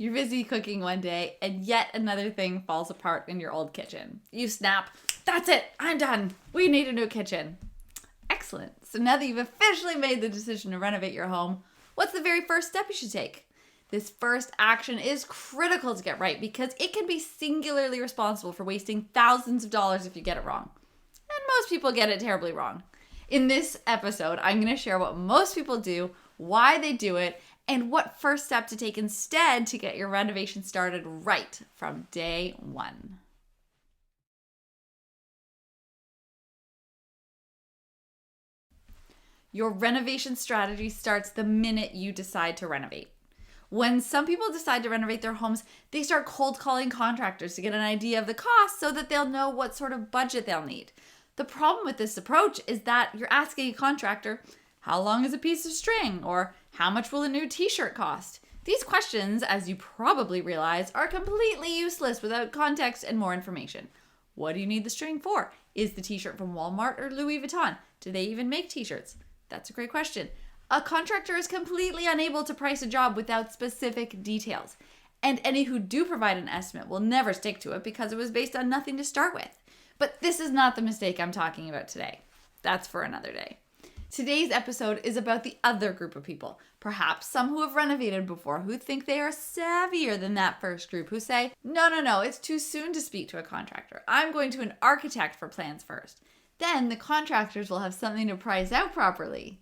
You're busy cooking one day and yet another thing falls apart in your old kitchen. You snap, that's it, I'm done. We need a new kitchen. Excellent. So now that you've officially made the decision to renovate your home, what's the very first step you should take? This first action is critical to get right because it can be singularly responsible for wasting thousands of dollars if you get it wrong. And most people get it terribly wrong. In this episode, I'm going to share what most people do, why they do it, and what first step to take instead to get your renovation started right from day one. Your renovation strategy starts the minute you decide to renovate. When some people decide to renovate their homes, they start cold calling contractors to get an idea of the cost so that they'll know what sort of budget they'll need. The problem with this approach is that you're asking a contractor, how long is a piece of string? Or how much will a new t-shirt cost? These questions, as you probably realize, are completely useless without context and more information. What do you need the string for? Is the t-shirt from Walmart or Louis Vuitton? Do they even make t-shirts? That's a great question. A contractor is completely unable to price a job without specific details. And any who do provide an estimate will never stick to it because it was based on nothing to start with. But this is not the mistake I'm talking about today. That's for another day. Today's episode is about the other group of people, perhaps some who have renovated before, who think they are savvier than that first group, who say, no, it's too soon to speak to a contractor. I'm going to an architect for plans first. Then the contractors will have something to price out properly.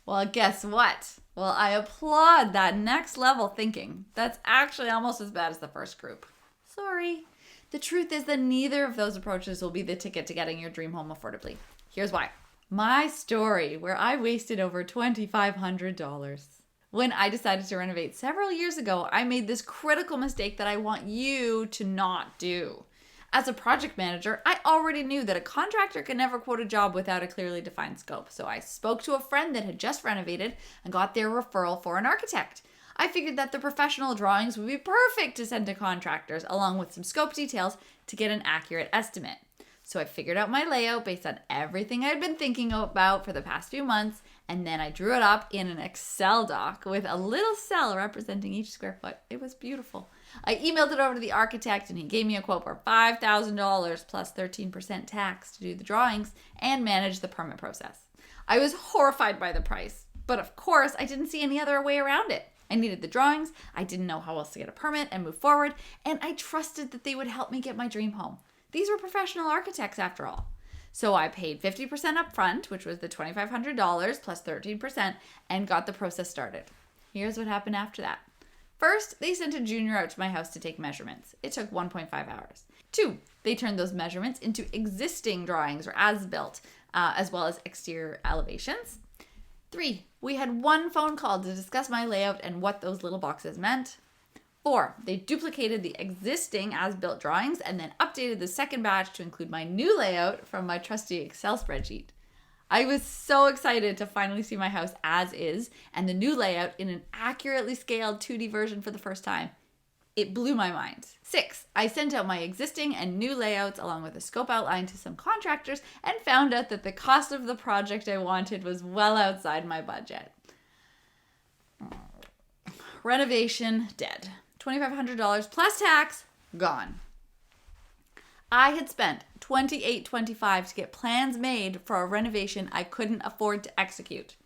Well, guess what? Well, I applaud that next level thinking. That's actually almost as bad as the first group. Sorry. The truth is that neither of those approaches will be the ticket to getting your dream home affordably. Here's why. My story, where I wasted over $2,500. When I decided to renovate several years ago, I made this critical mistake that I want you to not do. As a project manager, I already knew that a contractor can never quote a job without a clearly defined scope. So I spoke to a friend that had just renovated and got their referral for an architect. I figured that the professional drawings would be perfect to send to contractors, along with some scope details to get an accurate estimate. So I figured out my layout based on everything I'd been thinking about for the past few months, and then I drew it up in an Excel doc with a little cell representing each square foot. It was beautiful. I emailed it over to the architect, and he gave me a quote for $5,000 plus 13% tax to do the drawings and manage the permit process. I was horrified by the price, but of course I didn't see any other way around it. I needed the drawings, I didn't know how else to get a permit and move forward, and I trusted that they would help me get my dream home. These were professional architects after all. So I paid 50% up front, which was the $2,500 plus 13%, and got the process started. Here's what happened after that. First, they sent a junior out to my house to take measurements. It took 1.5 hours. 2, they turned those measurements into existing drawings or as-built, as well as exterior elevations. 3, we had one phone call to discuss my layout and what those little boxes meant. 4, they duplicated the existing as-built drawings and then updated the second batch to include my new layout from my trusty Excel spreadsheet. I was so excited to finally see my house as is and the new layout in an accurately scaled 2D version for the first time. It blew my mind. 6, I sent out my existing and new layouts along with a scope outline to some contractors and found out that the cost of the project I wanted was well outside my budget. Renovation dead. $2,500 plus tax, gone. I had spent $28.25 to get plans made for a renovation I couldn't afford to execute.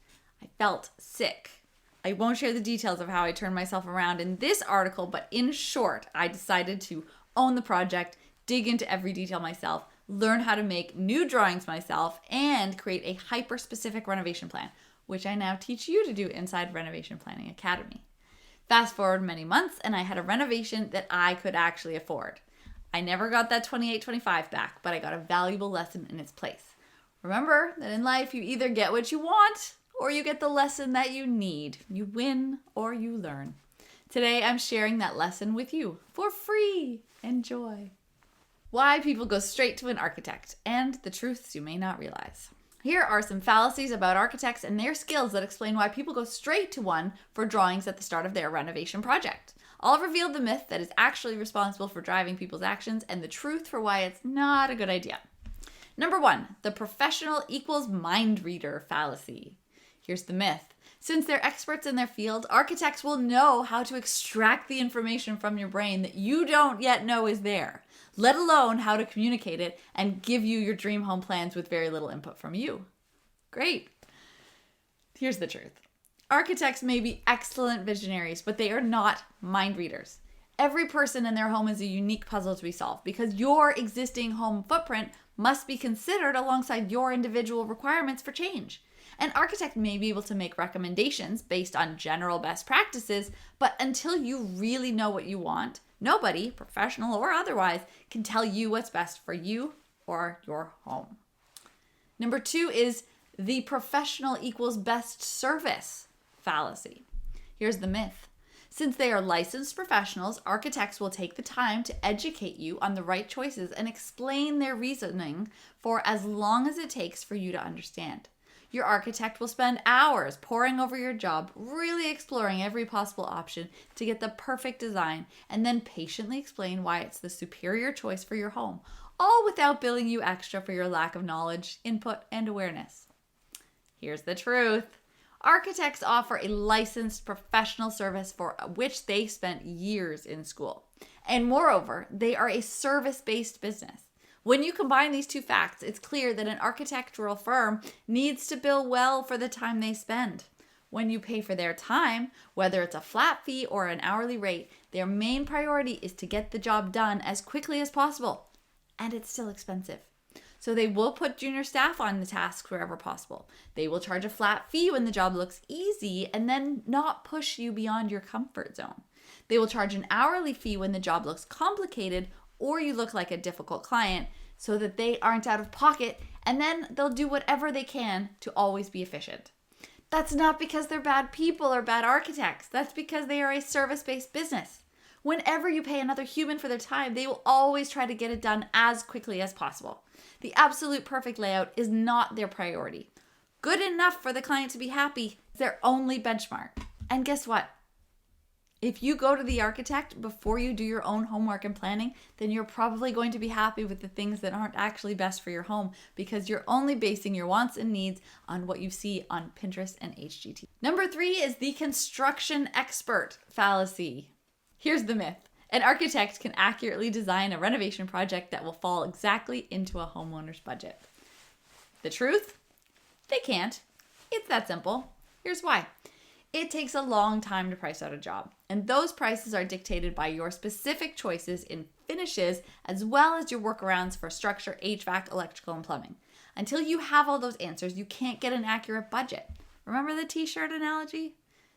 I felt sick. I won't share the details of how I turned myself around in this article, but in short, I decided to own the project, dig into every detail myself, learn how to make new drawings myself, and create a hyper-specific renovation plan, which I now teach you to do inside Renovation Planning Academy. Fast forward many months, and I had a renovation that I could actually afford. I never got that $28.25 back, but I got a valuable lesson in its place. Remember that in life, you either get what you want or you get the lesson that you need. You win or you learn. Today, I'm sharing that lesson with you for free. Enjoy. Why people go straight to an architect and the truths you may not realize. Here are some fallacies about architects and their skills that explain why people go straight to one for drawings at the start of their renovation project. I'll reveal the myth that is actually responsible for driving people's actions and the truth for why it's not a good idea. Number 1, the professional equals mind reader fallacy. Here's the myth. Since they're experts in their field, architects will know how to extract the information from your brain that you don't yet know is there, let alone how to communicate it and give you your dream home plans with very little input from you. Great. Here's the truth. Architects may be excellent visionaries, but they are not mind readers. Every person in their home is a unique puzzle to be solved because your existing home footprint must be considered alongside your individual requirements for change. An architect may be able to make recommendations based on general best practices, but until you really know what you want, nobody, professional or otherwise, can tell you what's best for you or your home. Number 2 is the professional equals best service fallacy. Here's the myth. Since they are licensed professionals, architects will take the time to educate you on the right choices and explain their reasoning for as long as it takes for you to understand. Your architect will spend hours poring over your job, really exploring every possible option to get the perfect design, and then patiently explain why it's the superior choice for your home, all without billing you extra for your lack of knowledge, input, and awareness. Here's the truth. Architects offer a licensed professional service for which they spent years in school. And moreover, they are a service-based business. When you combine these two facts, it's clear that an architectural firm needs to bill well for the time they spend. When you pay for their time, whether it's a flat fee or an hourly rate, their main priority is to get the job done as quickly as possible. And it's still expensive. So they will put junior staff on the tasks wherever possible. They will charge a flat fee when the job looks easy and then not push you beyond your comfort zone. They will charge an hourly fee when the job looks complicated or you look like a difficult client so that they aren't out of pocket, and then they'll do whatever they can to always be efficient. That's not because they're bad people or bad architects. That's because they are a service-based business. Whenever you pay another human for their time, they will always try to get it done as quickly as possible. The absolute perfect layout is not their priority. Good enough for the client to be happy is their only benchmark. And guess what? If you go to the architect before you do your own homework and planning, then you're probably going to be happy with the things that aren't actually best for your home because you're only basing your wants and needs on what you see on Pinterest and HGTV. Number 3 is the construction expert fallacy. Here's the myth. An architect can accurately design a renovation project that will fall exactly into a homeowner's budget. The truth? They can't. It's that simple. Here's why. It takes a long time to price out a job, and those prices are dictated by your specific choices in finishes as well as your workarounds for structure, HVAC, electrical, and plumbing. Until you have all those answers, you can't get an accurate budget. Remember the t-shirt analogy?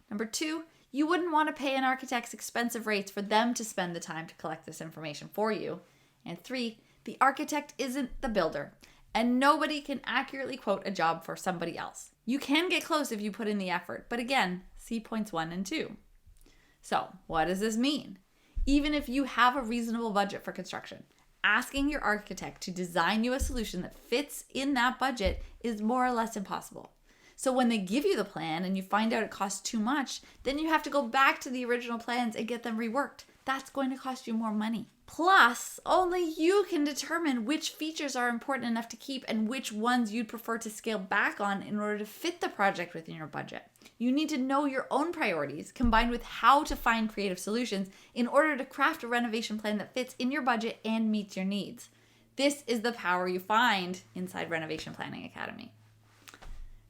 Number 2, you wouldn't want to pay an architect's expensive rates for them to spend the time to collect this information for you. And 3, the architect isn't the builder, and nobody can accurately quote a job for somebody else. You can get close if you put in the effort, but again, see points 1 and 2. So, what does this mean? Even if you have a reasonable budget for construction, asking your architect to design you a solution that fits in that budget is more or less impossible. So when they give you the plan and you find out it costs too much, then you have to go back to the original plans and get them reworked. That's going to cost you more money. Plus, only you can determine which features are important enough to keep and which ones you'd prefer to scale back on in order to fit the project within your budget. You need to know your own priorities combined with how to find creative solutions in order to craft a renovation plan that fits in your budget and meets your needs. This is the power you find inside Renovation Planning Academy.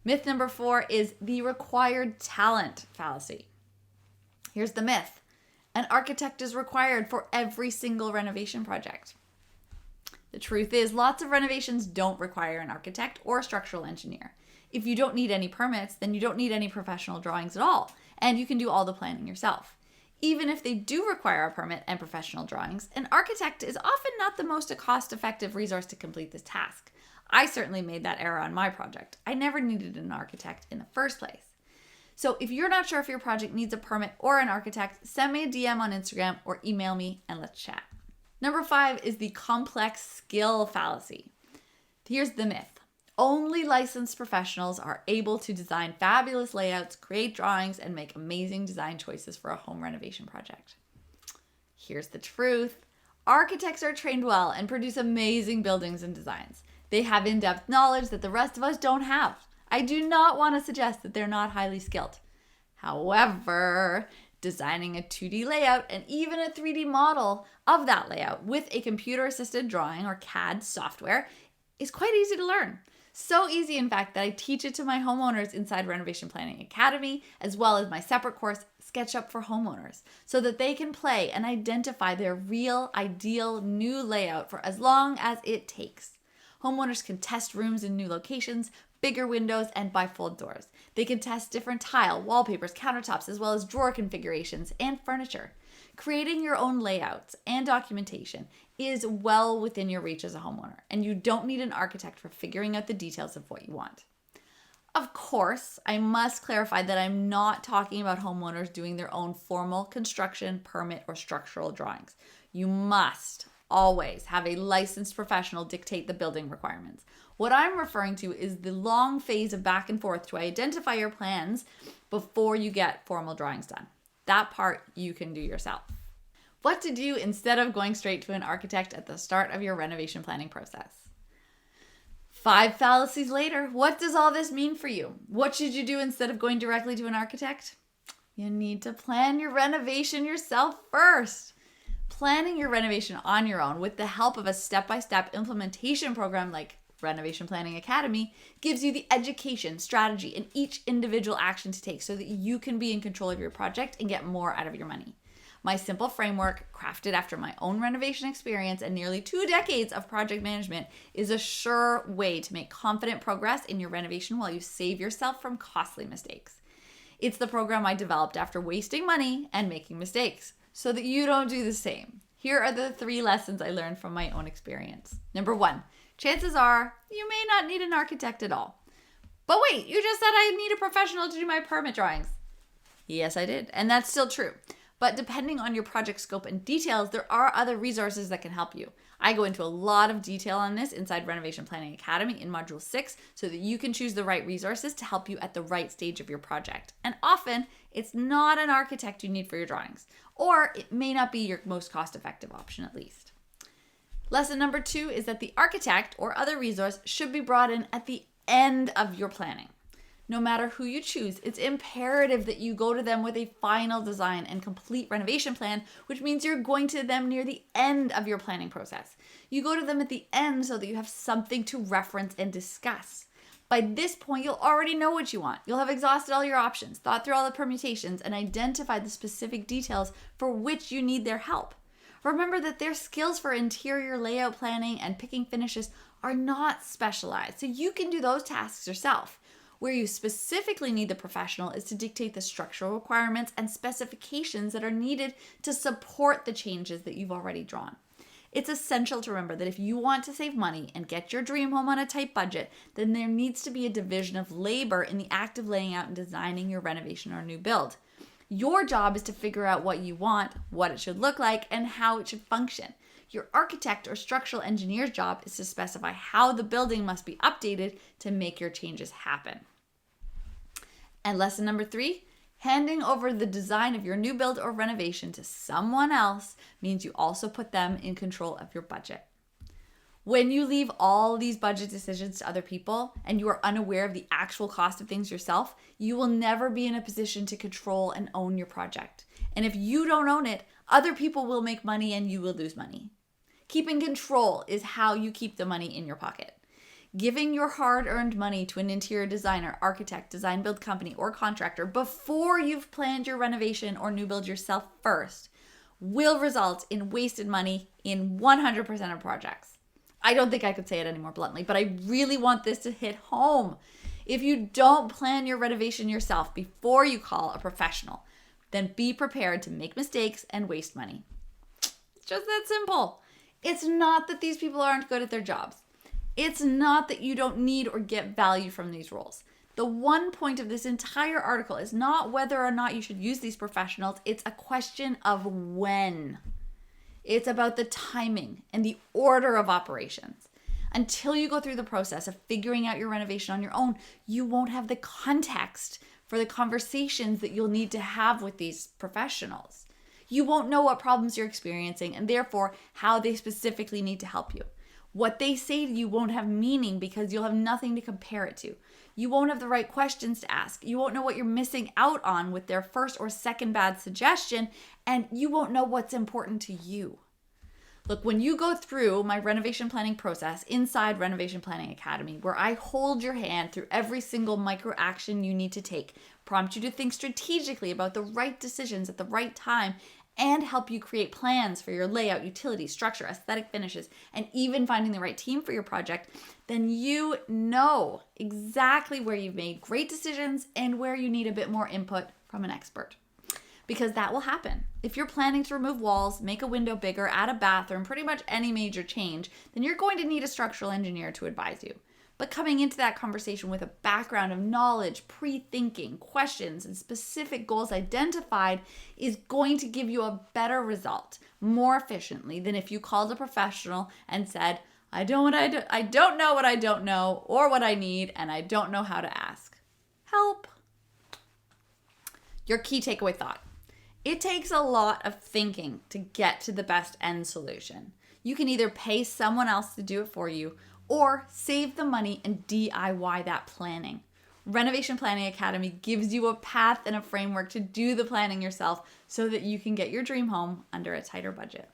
Myth number 4 is the required talent fallacy. Here's the myth. An architect is required for every single renovation project. The truth is, lots of renovations don't require an architect or a structural engineer. If you don't need any permits, then you don't need any professional drawings at all, and you can do all the planning yourself. Even if they do require a permit and professional drawings, an architect is often not the most cost-effective resource to complete this task. I certainly made that error on my project. I never needed an architect in the first place. So if you're not sure if your project needs a permit or an architect, send me a DM on Instagram or email me and let's chat. Number 5 is the complex skill fallacy. Here's the myth. Only licensed professionals are able to design fabulous layouts, create drawings, and make amazing design choices for a home renovation project. Here's the truth. Architects are trained well and produce amazing buildings and designs. They have in-depth knowledge that the rest of us don't have. I do not want to suggest that they're not highly skilled. However, designing a 2D layout and even a 3D model of that layout with a computer-assisted drawing or CAD software is quite easy to learn. So easy, in fact, that I teach it to my homeowners inside Renovation Planning Academy, as well as my separate course, SketchUp for Homeowners, so that they can play and identify their real, ideal new layout for as long as it takes. Homeowners can test rooms in new locations, bigger windows, and bifold doors. They can test different tile, wallpapers, countertops, as well as drawer configurations and furniture. Creating your own layouts and documentation is well within your reach as a homeowner, and you don't need an architect for figuring out the details of what you want. Of course, I must clarify that I'm not talking about homeowners doing their own formal construction, permit, or structural drawings. You must always have a licensed professional dictate the building requirements. What I'm referring to is the long phase of back and forth to identify your plans before you get formal drawings done. That part you can do yourself. What to do instead of going straight to an architect at the start of your renovation planning process. 5 fallacies later, what does all this mean for you? What should you do instead of going directly to an architect? You need to plan your renovation yourself first. Planning your renovation on your own with the help of a step-by-step implementation program like Renovation Planning Academy gives you the education, strategy, and each individual action to take so that you can be in control of your project and get more out of your money. My simple framework, crafted after my own renovation experience and nearly 2 decades of project management, is a sure way to make confident progress in your renovation while you save yourself from costly mistakes. It's the program I developed after wasting money and making mistakes so that you don't do the same. Here are the 3 lessons I learned from my own experience. Number 1, chances are you may not need an architect at all. But wait, you just said I need a professional to do my permit drawings. Yes, I did, and that's still true. But depending on your project scope and details, there are other resources that can help you. I go into a lot of detail on this inside Renovation Planning Academy in Module 6 so that you can choose the right resources to help you at the right stage of your project. And often, it's not an architect you need for your drawings, or it may not be your most cost-effective option at least. Lesson number 2 is that the architect or other resource should be brought in at the end of your planning. No matter who you choose, it's imperative that you go to them with a final design and complete renovation plan, which means you're going to them near the end of your planning process. You go to them at the end so that you have something to reference and discuss. By this point, you'll already know what you want. You'll have exhausted all your options, thought through all the permutations, and identified the specific details for which you need their help. Remember that their skills for interior layout planning and picking finishes are not specialized, so you can do those tasks yourself. Where you specifically need the professional is to dictate the structural requirements and specifications that are needed to support the changes that you've already drawn. It's essential to remember that if you want to save money and get your dream home on a tight budget, then there needs to be a division of labor in the act of laying out and designing your renovation or new build. Your job is to figure out what you want, what it should look like, and how it should function. Your architect or structural engineer's job is to specify how the building must be updated to make your changes happen. And lesson number 3, handing over the design of your new build or renovation to someone else means you also put them in control of your budget. When you leave all these budget decisions to other people and you are unaware of the actual cost of things yourself, you will never be in a position to control and own your project. And if you don't own it, other people will make money and you will lose money. Keeping control is how you keep the money in your pocket. Giving your hard-earned money to an interior designer, architect, design build company, or contractor before you've planned your renovation or new build yourself first will result in wasted money in 100% of projects. I don't think I could say it any more bluntly, but I really want this to hit home. If you don't plan your renovation yourself before you call a professional, then be prepared to make mistakes and waste money. It's just that simple. It's not that these people aren't good at their jobs. It's not that you don't need or get value from these roles. The one point of this entire article is not whether or not you should use these professionals. It's a question of when. It's about the timing and the order of operations. Until you go through the process of figuring out your renovation on your own, you won't have the context for the conversations that you'll need to have with these professionals. You won't know what problems you're experiencing and therefore how they specifically need to help you. What they say to you won't have meaning because you'll have nothing to compare it to. You won't have the right questions to ask. You won't know what you're missing out on with their first or second bad suggestion, and you won't know what's important to you. Look, when you go through my renovation planning process inside Renovation Planning Academy, where I hold your hand through every single micro action you need to take, prompt you to think strategically about the right decisions at the right time, and help you create plans for your layout, utility, structure, aesthetic finishes, and even finding the right team for your project, then you know exactly where you've made great decisions and where you need a bit more input from an expert. Because that will happen. If you're planning to remove walls, make a window bigger, add a bathroom, pretty much any major change, then you're going to need a structural engineer to advise you. But coming into that conversation with a background of knowledge, pre-thinking, questions, and specific goals identified is going to give you a better result more efficiently than if you called a professional and said, I don't know what I don't know or what I need, and I don't know how to ask. Help. Your key takeaway thought. It takes a lot of thinking to get to the best end solution. You can either pay someone else to do it for you or save the money and DIY that planning. Renovation Planning Academy gives you a path and a framework to do the planning yourself so that you can get your dream home under a tighter budget.